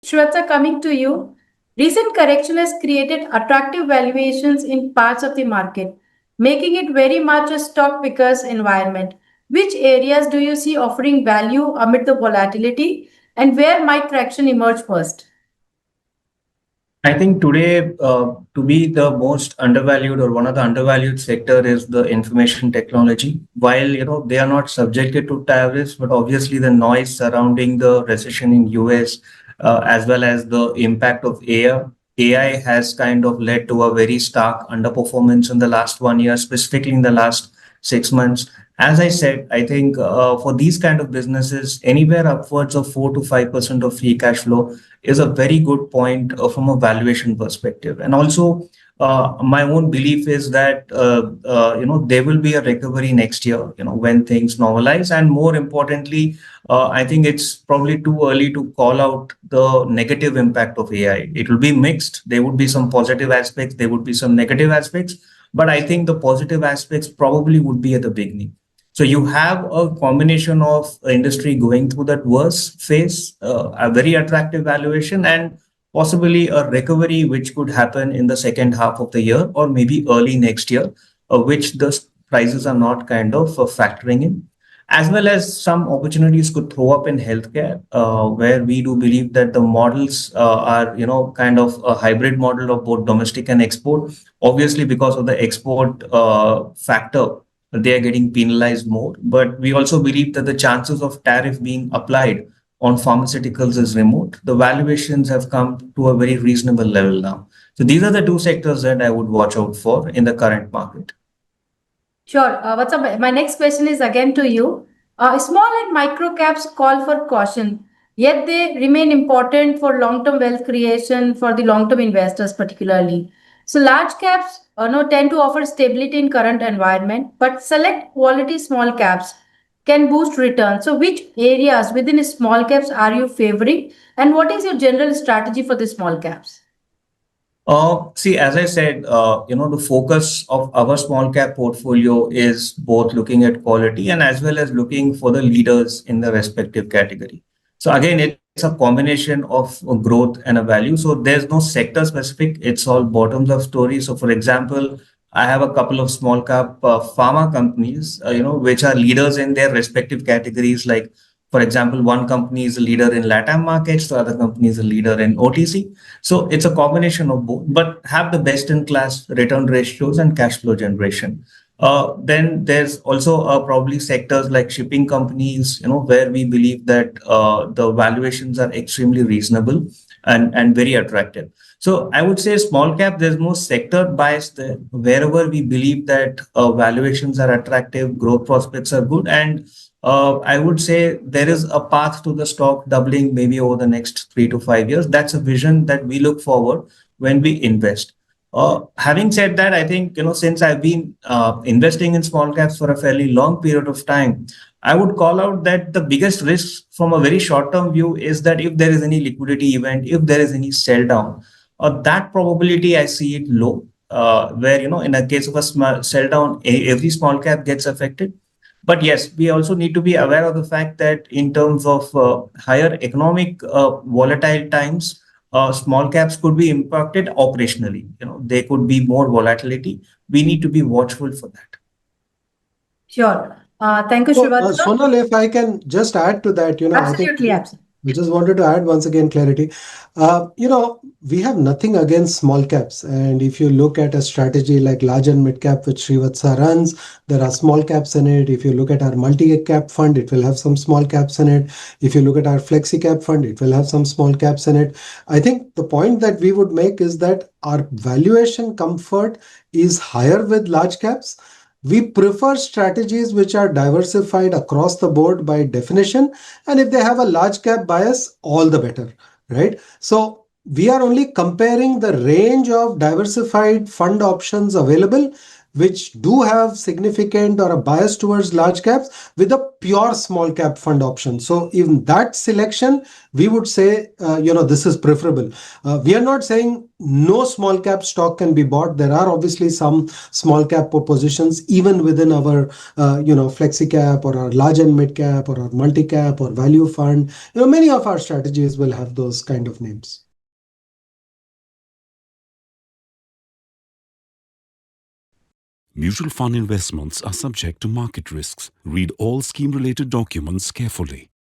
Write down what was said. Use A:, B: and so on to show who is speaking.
A: Shweta, coming to you. Recent correction has created attractive valuations in parts of the market, making it very much a stock pickers environment. Which areas do you see offering value amid the volatility, and where might traction emerge first?
B: I think today, to be the most undervalued or one of the undervalued sector is the information technology. While they are not subjected to tariffs, but obviously the noise surrounding the recession in US, as well as the impact of AI has kind of led to a very stark underperformance in the last 1 year, specifically in the last 6 months. As I said, I think for these kind of businesses, anywhere upwards of 4 to 5% of free cash flow is a very good point from a valuation perspective. And also, my own belief is that there will be a recovery next year. When things normalize, and more importantly, I think it's probably too early to call out the negative impact of AI. It will be mixed. There would be some positive aspects. There would be some negative aspects. But I think the positive aspects probably would be at the beginning. So you have a combination of industry going through that worst phase, a very attractive valuation, and possibly a recovery which could happen in the second half of the year or maybe early next year, which the prices are not kind of factoring in. As well as some opportunities could throw up in healthcare, where we do believe that the models are, kind of a hybrid model of both domestic and export. Obviously, because of the export factor, they are getting penalized more. But we also believe that the chances of tariff being applied on pharmaceuticals is remote. The valuations have come to a very reasonable level now. So these are the two sectors that I would watch out for in the current market.
A: Sure. What's up? My next question is again to you. Small and micro caps call for caution, yet they remain important for long-term wealth creation for the long-term investors, particularly. So large caps, no, tend to offer stability in current environment, but select quality small caps can boost returns. So which areas within small caps are you favoring, and what is your general strategy for the small caps?
B: See, as I said, the focus of our small cap portfolio is both looking at quality and as well as looking for the leaders in the respective category. So again, it's a combination of growth and a value. So there's no sector specific. It's all bottoms up story. So for example, I have a couple of small cap pharma companies, which are leaders in their respective categories. Like, for example, one company is a leader in LATAM markets, the other company is a leader in OTC. So it's a combination of both, but have the best in class return ratios and cash flow generation. Then there's also probably sectors like shipping companies, where we believe that the valuations are extremely reasonable and very attractive. So I would say small cap, there's more sector bias there. Wherever we believe that valuations are attractive, growth prospects are good, and I would say there is a path to the stock doubling maybe over the next 3 to 5 years. That's a vision that we look forward when we invest. Having said that, I think, since I've been investing in small caps for a fairly long period of time, I would call out that the biggest risk from a very short term view is that if there is any liquidity event, if there is any sell down, that probability I see it low. Where, in a case of a small sell down, every small cap gets affected. But yes, we also need to be aware of the fact that in terms of higher economic volatile times, small caps could be impacted operationally. There could be more volatility. We need to be watchful for that.
A: Sure. Thank you,
C: So,
A: Srivatsa.
C: Sonal, if I can just add to that, I think
A: Absolutely, absolutely.
C: we just wanted to add once again clarity. We have nothing against small caps. And if you look at a strategy like large and mid cap, which Srivatsa runs, there are small caps in it. If you look at our multi cap fund, it will have some small caps in it. If you look at our flexi cap fund, it will have some small caps in it. I think the point that we would make is that our valuation comfort is higher with large caps. We prefer strategies which are diversified across the board by definition. And if they have a large cap bias, all the better, right? So we are only comparing the range of diversified fund options available. which do have significant or a bias towards large caps with a pure small cap fund option. So in that selection, we would say, this is preferable. We are not saying no small cap stock can be bought. There are obviously some small cap positions even within our, flexi cap or our large and mid cap or our multi cap or value fund. Many of our strategies will have those kind of names.
D: Mutual fund investments are subject to market risks. Read all scheme-related documents carefully.